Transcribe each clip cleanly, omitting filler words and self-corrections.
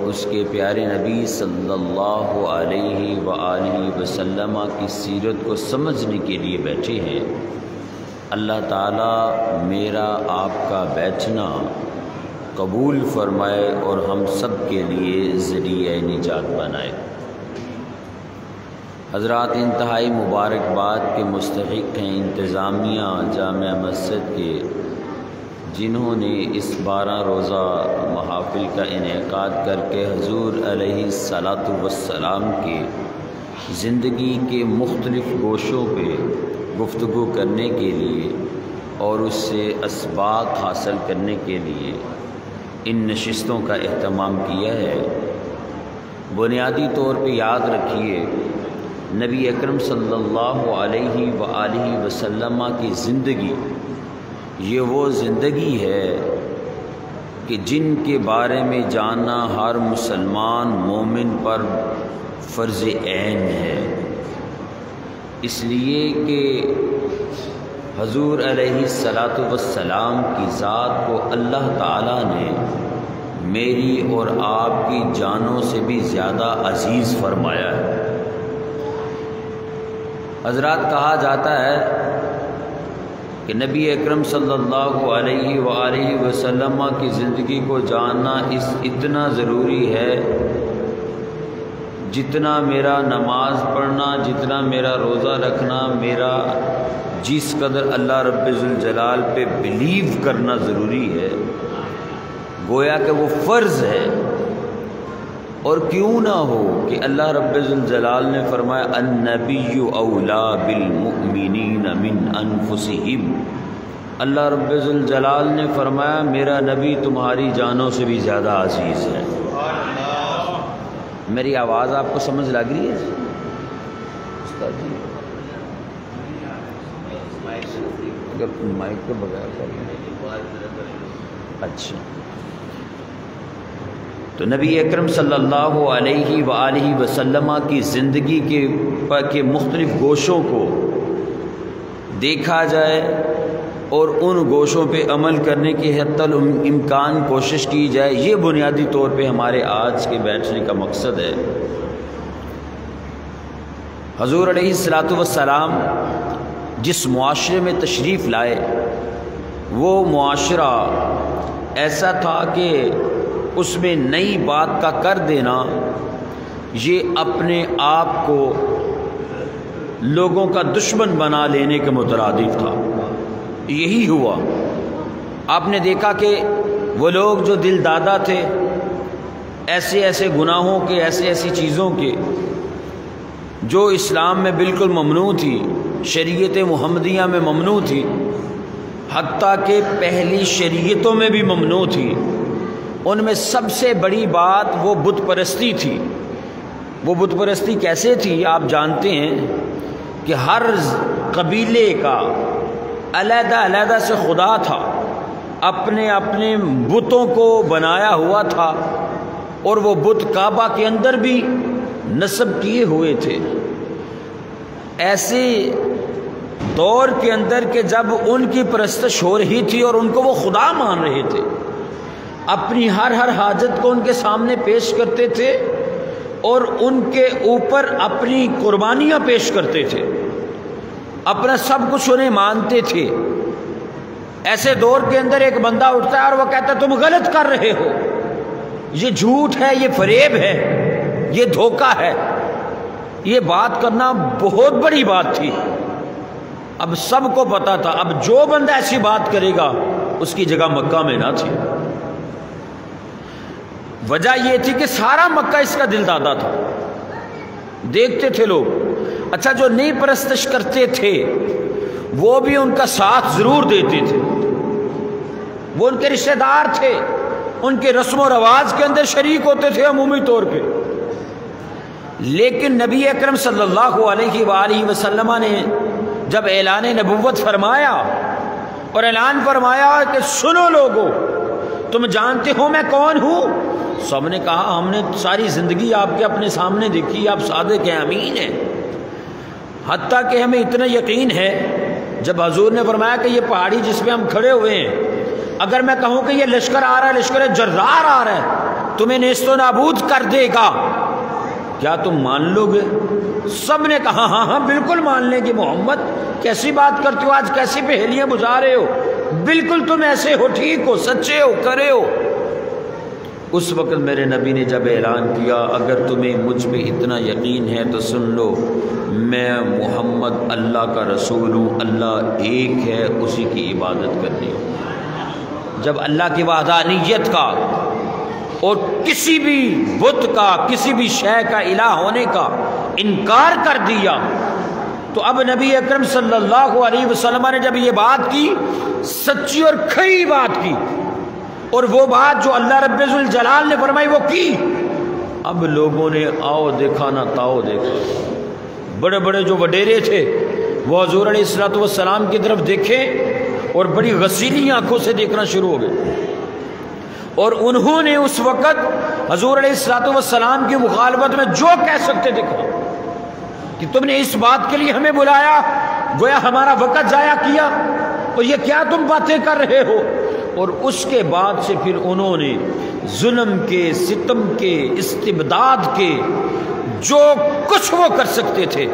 اس کے پیارے نبی صلی اللہ علیہ وآلہ وسلم کی سیرت کو سمجھنے کے لیے بیٹھے ہیں۔ اللہ تعالیٰ میرا آپ کا بیٹھنا قبول فرمائے اور ہم سب کے لیے ذریعہ نجات بنائے۔ حضرات، انتہائی مبارکباد کے مستحق ہیں انتظامیہ جامع مسجد کے، جنہوں نے اس 12 روزہ محافل کا انعقاد کر کے حضور علیہ الصلاۃ والسلام کے زندگی کے مختلف گوشوں پہ گفتگو کرنے کے لیے اور اس سے اسباق حاصل کرنے کے لیے ان نشستوں کا اہتمام کیا ہے۔ بنیادی طور پہ یاد رکھیے، نبی اکرم صلی اللہ علیہ وآلہ وسلم کی زندگی یہ وہ زندگی ہے کہ جن کے بارے میں جاننا ہر مسلمان مومن پر فرض عین ہے، اس لیے کہ حضور علیہ الصلاۃ والسلام کی ذات کو اللہ تعالیٰ نے میری اور آپ کی جانوں سے بھی زیادہ عزیز فرمایا ہے۔ حضرات، کہا جاتا ہے کہ نبی اکرم صلی اللہ علیہ وآلہ وسلم کی زندگی کو جاننا اتنا ضروری ہے جتنا میرا نماز پڑھنا، جتنا میرا روزہ رکھنا، میرا جس قدر اللہ رب ذوالجلال پہ بلیو کرنا ضروری ہے، گویا کہ وہ فرض ہے۔ اور کیوں نہ ہو کہ اللہ رب ذوالجلال نے فرمایا النبی اولا بالمؤمنین من انفسہم، اللہ رب ذوالجلال نے فرمایا میرا نبی تمہاری جانوں سے بھی زیادہ عزیز ہے۔ میری آواز آپ کو سمجھ لگ رہی ہے استاد جی؟ اگر مائک کے بغیر کر لیں۔ اچھا، تو نبی اکرم صلی اللہ علیہ وآلہ وسلم کی زندگی کے مختلف گوشوں کو دیکھا جائے اور ان گوشوں پہ عمل کرنے کی حتی الامکان کوشش کی جائے، یہ بنیادی طور پہ ہمارے آج کے بیٹھنے کا مقصد ہے۔ حضور علیہ الصلاۃ والسلام جس معاشرے میں تشریف لائے، وہ معاشرہ ایسا تھا کہ اس میں نئی بات کا کر دینا یہ اپنے آپ کو لوگوں کا دشمن بنا لینے کے مترادف تھا۔ یہی ہوا۔ آپ نے دیکھا کہ وہ لوگ جو دل دادا تھے ایسے ایسے گناہوں کے، ایسی چیزوں کے جو اسلام میں بالکل ممنوع تھی، شریعت محمدیہ میں ممنوع تھی، حتیٰ کہ پہلی شریعتوں میں بھی ممنوع تھی، ان میں سب سے بڑی بات وہ بت پرستی تھی۔ وہ بت پرستی کیسے تھی؟ آپ جانتے ہیں کہ ہر قبیلے کا علیحدہ علیحدہ سے خدا تھا، اپنے اپنے بتوں کو بنایا ہوا تھا، اور وہ بت کعبہ کے اندر بھی نصب کیے ہوئے تھے۔ ایسے دور کے اندر کہ جب ان کی پرستش ہو رہی تھی اور ان کو وہ خدا مان رہے تھے، اپنی ہر حاجت کو ان کے سامنے پیش کرتے تھے اور ان کے اوپر اپنی قربانیاں پیش کرتے تھے، اپنا سب کچھ انہیں مانتے تھے۔ ایسے دور کے اندر ایک بندہ اٹھتا ہے اور وہ کہتا ہے تم غلط کر رہے ہو، یہ جھوٹ ہے، یہ فریب ہے، یہ دھوکہ ہے۔ یہ بات کرنا بہت بڑی بات تھی۔ اب سب کو پتا تھا اب جو بندہ ایسی بات کرے گا اس کی جگہ مکہ میں نہ تھی۔ وجہ یہ تھی کہ سارا مکہ اس کا دل دادا تھا، دیکھتے تھے لوگ۔ اچھا، جو نئی پرستش کرتے تھے وہ بھی ان کا ساتھ ضرور دیتے تھے، وہ ان کے رشتہ دار تھے، ان کے رسم و رواج کے اندر شریک ہوتے تھے عمومی طور پہ۔ لیکن نبی اکرم صلی اللہ علیہ وآلہ وسلم نے جب اعلان نبوت فرمایا اور اعلان فرمایا کہ سنو لوگو، تم جانتے ہو میں کون ہوں؟ سب نے کہا ہم نے ساری زندگی آپ کے اپنے سامنے دیکھی، آپ صادق ہیں، امین ہیں، حتیٰ کہ ہمیں اتنا یقین ہے جب حضور نے فرمایا کہ یہ پہاڑی جس پہ ہم کھڑے ہوئے ہیں، اگر میں کہوں کہ یہ لشکر آ رہا ہے، لشکر جرار آ رہا ہے، تمہیں نیست و نابود کر دے گا، کیا تم مان لو گے؟ سب نے کہا ہاں ہاں بالکل مان لیں گے محمد، کیسی بات کرتے ہو، آج کیسی پہیلیاں بجھا رہے ہو، بالکل تم ایسے ہو، ٹھیک ہو، سچے ہو، کرے ہو۔ اس وقت میرے نبی نے جب اعلان کیا اگر تمہیں مجھ پہ اتنا یقین ہے تو سن لو، میں محمد اللہ کا رسول ہوں، اللہ ایک ہے، اسی کی عبادت کرنی ہو۔ جب اللہ کی وحدانیت کا اور کسی بھی بت کا، کسی بھی شے کا الہ ہونے کا انکار کر دیا تو اب نبی اکرم صلی اللہ علیہ وسلم نے جب یہ بات کی، سچی اور کھری بات کی، اور وہ بات جو اللہ رب ذوالجلال نے فرمائی وہ کی، اب لوگوں نے آؤ دیکھا نہ تاؤ دیکھا۔ بڑے بڑے جو وڈیرے تھے وہ حضور علیہ الصلوۃ والسلام کی طرف دیکھے اور بڑی غسیلی آنکھوں سے دیکھنا شروع ہو گئے، اور انہوں نے اس وقت حضور علیہ الصلوۃ والسلام کی مخالفت میں جو کہہ سکتے تھے کہا کہ تم نے اس بات کے لیے ہمیں بلایا، گویا ہمارا وقت ضائع کیا، اور یہ کیا تم باتیں کر رہے ہو۔ اور اس کے بعد سے پھر انہوں نے ظلم کے، ستم کے، استبداد کے جو کچھ وہ کر سکتے تھے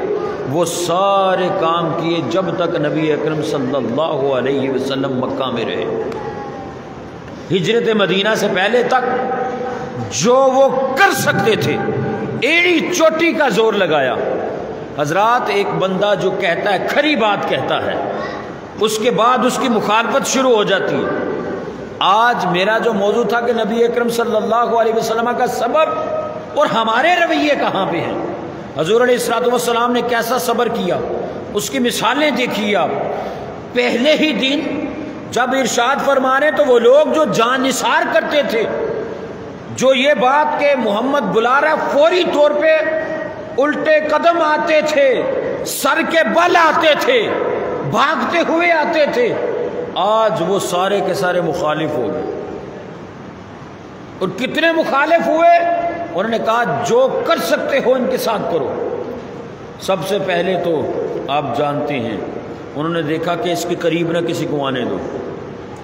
وہ سارے کام کیے جب تک نبی اکرم صلی اللہ علیہ وسلم مکہ میں رہے۔ ہجرت مدینہ سے پہلے تک جو وہ کر سکتے تھے ایڑی چوٹی کا زور لگایا۔ حضرات ایک بندہ جو کہتا ہے، کھری بات کہتا ہے، اس کے بعد اس کی مخالفت شروع ہو جاتی ہے۔ آج میرا جو موضوع تھا کہ نبی اکرم صلی اللہ علیہ وسلم کا صبر اور ہمارے رویے کہاں پہ ہیں، حضور علیہ الصلوۃ والسلام نے کیسا صبر کیا، اس کی مثالیں دیکھیے آپ۔ پہلے ہی دن جب ارشاد فرمانے تو وہ لوگ جو جان نثار کرتے تھے، جو یہ بات کہ محمد بلا رہا، فوری طور پہ الٹے قدم آتے تھے، سر کے بل آتے تھے، بھاگتے ہوئے آتے تھے، آج وہ سارے کے سارے مخالف ہو گئے۔ اور کتنے مخالف ہوئے؟ انہوں نے کہا جو کر سکتے ہو ان کے ساتھ کرو۔ سب سے پہلے تو آپ جانتے ہیں انہوں نے دیکھا کہ اس کے قریب نہ کسی کو آنے دو،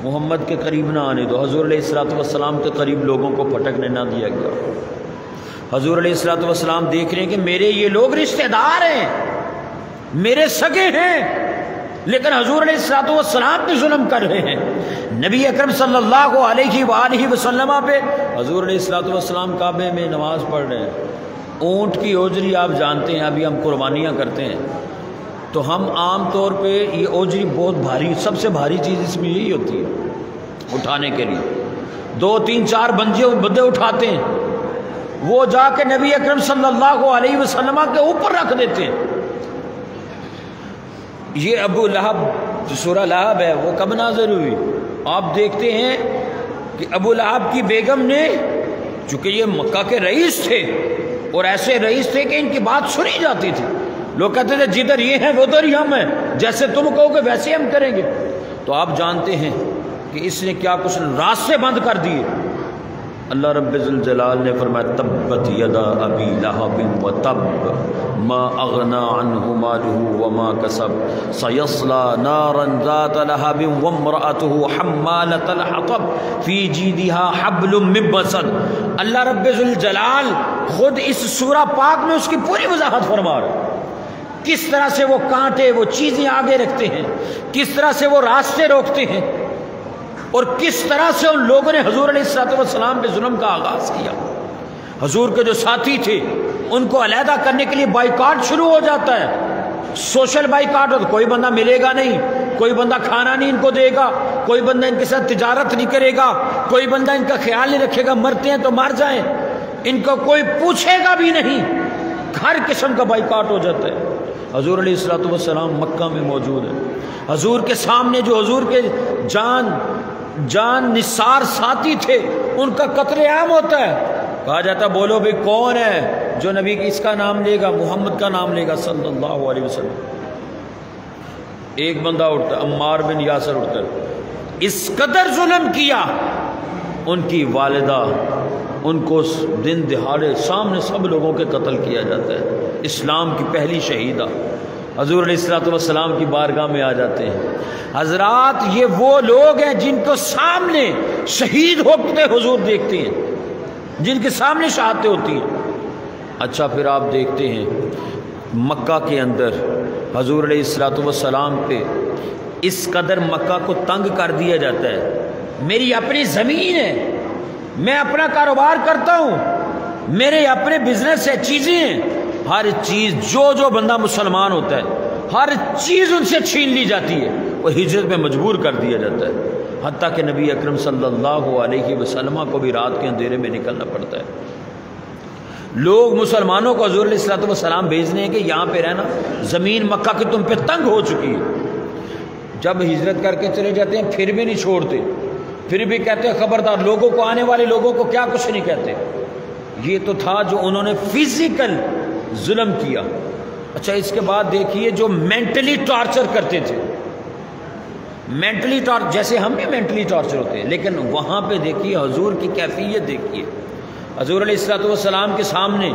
محمد کے قریب نہ آنے دو، حضور علیہ الصلوۃ والسلام کے قریب لوگوں کو پھٹکنے نہ دیا گیا۔ حضور علیہ الصلوۃ والسلام دیکھ رہے ہیں کہ میرے یہ لوگ رشتہ دار ہیں، میرے سگے ہیں، لیکن حضور علیہ الصلوۃ والسلام پہ ظلم کر رہے ہیں۔ نبی اکرم صلی اللہ علیہ وآلہ وسلم پہ حضور علیہ الصلوۃ والسلام کعبے میں نماز پڑھ رہے ہیں۔ اونٹ کی اوجری آپ جانتے ہیں، ابھی ہم قربانیاں کرتے ہیں تو ہم عام طور پہ یہ اوجری بہت بھاری، سب سے بھاری چیز اس میں یہی ہوتی ہے اٹھانے کے لیے، 2 3 4 بندے اٹھاتے ہیں، وہ جا کے نبی اکرم صلی اللہ علیہ وسلم کے اوپر رکھ دیتے ہیں۔ یہ ابو لہب، سورہ لہب ہے، وہ کب نازل ہوئی؟ آپ دیکھتے ہیں کہ ابو لہب کی بیگم نے، چونکہ یہ مکہ کے رئیس تھے اور ایسے رئیس تھے کہ ان کی بات سنی جاتی تھی، لوگ کہتے تھے جدھر یہ ہیں ادھر ہی ہم ہیں، جیسے تم کہو گے ویسے ہم کریں گے۔ تو آپ جانتے ہیں کہ اس نے کیا کچھ راستے بند کر دیے۔ اللہ رب ذوالجلال نے فرمایا تبت یدا ابی لہب وتب ما اغنى عنہ مالہ وما کسب سیصلی نارا ذات لہب وامرأته حمالۃ الحطب فی جیدها حبل من مسد۔ اللہ رب ذوالجلال خود اس سورہ پاک میں اس کی پوری وضاحت فرما رہے ہیں، کس طرح سے وہ کانٹے، وہ چیزیں آگے رکھتے ہیں، کس طرح سے وہ راستے روکتے ہیں، اور کس طرح سے ان لوگوں نے حضور علیہ الصلوۃ والسلام پہ ظلم کا آغاز کیا۔ حضور کے جو ساتھی تھے ان کو علیحدہ کرنے کے لیے بائیکاٹ شروع ہو جاتا ہے، سوشل بائیکاٹ، تو کوئی بندہ ملے گا نہیں، کوئی بندہ کھانا نہیں ان کو دے گا، کوئی بندہ ان کے ساتھ تجارت نہیں کرے گا، کوئی بندہ ان کا خیال نہیں رکھے گا، مرتے ہیں تو مر جائیں، ان کو کوئی پوچھے گا بھی نہیں، ہر قسم کا بائیکاٹ ہو جاتا ہے۔ حضور علیہ الصلوۃ والسلام مکہ میں موجود ہے، حضور کے سامنے جو حضور کے جان نثار ساتھی تھے ان کا قتل عام ہوتا ہے، کہا جاتا بولو بھی کون ہے جو نبی اس کا نام لے گا، محمد کا نام لے گا صلی اللہ علیہ وسلم۔ ایک بندہ اٹھتا ہے، عمار بن یاسر اٹھتا ہے، اس قدر ظلم کیا، ان کی والدہ ان کو دن دہاڑے سامنے سب لوگوں کے قتل کیا جاتا ہے۔ اسلام کی پہلی شہیدہ حضور علیہ الصلوۃ والسلام کی بارگاہ میں آ جاتے ہیں۔ حضرات یہ وہ لوگ ہیں جن کو سامنے شہید ہوتے حضور دیکھتے ہیں، جن کے سامنے شہادتیں ہوتی ہیں۔ اچھا پھر آپ دیکھتے ہیں مکہ کے اندر حضور علیہ الصلوۃ والسلام پہ اس قدر مکہ کو تنگ کر دیا جاتا ہے، میری اپنی زمین ہے، میں اپنا کاروبار کرتا ہوں، میرے اپنے بزنس ہے، چیزیں ہیں، ہر چیز جو بندہ مسلمان ہوتا ہے ہر چیز ان سے چھین لی جاتی ہے، وہ ہجرت میں مجبور کر دیا جاتا ہے، حتیٰ کہ نبی اکرم صلی اللہ علیہ وسلم کو بھی رات کے اندھیرے میں نکلنا پڑتا ہے۔ لوگ مسلمانوں کو حضور علیہ الصلوۃ والسلام بھیجنے ہیں کہ یہاں پہ رہنا، زمین مکہ کی تم پہ تنگ ہو چکی ہے۔ جب ہجرت کر کے چلے جاتے ہیں پھر بھی نہیں چھوڑتے، پھر بھی کہتے ہیں خبردار، لوگوں کو، آنے والے لوگوں کو کیا کچھ نہیں کہتے۔ یہ تو تھا جو انہوں نے فزیکل ظلم کیا۔ اچھا اس کے بعد دیکھیے جو مینٹلی ٹارچر کرتے تھے، مینٹلی ٹارچر، جیسے ہم بھی مینٹلی ٹارچر ہوتے ہیں، لیکن وہاں پہ دیکھیے حضور کی کیفیت دیکھیے۔ حضور علیہ الصلوۃ والسلام کے سامنے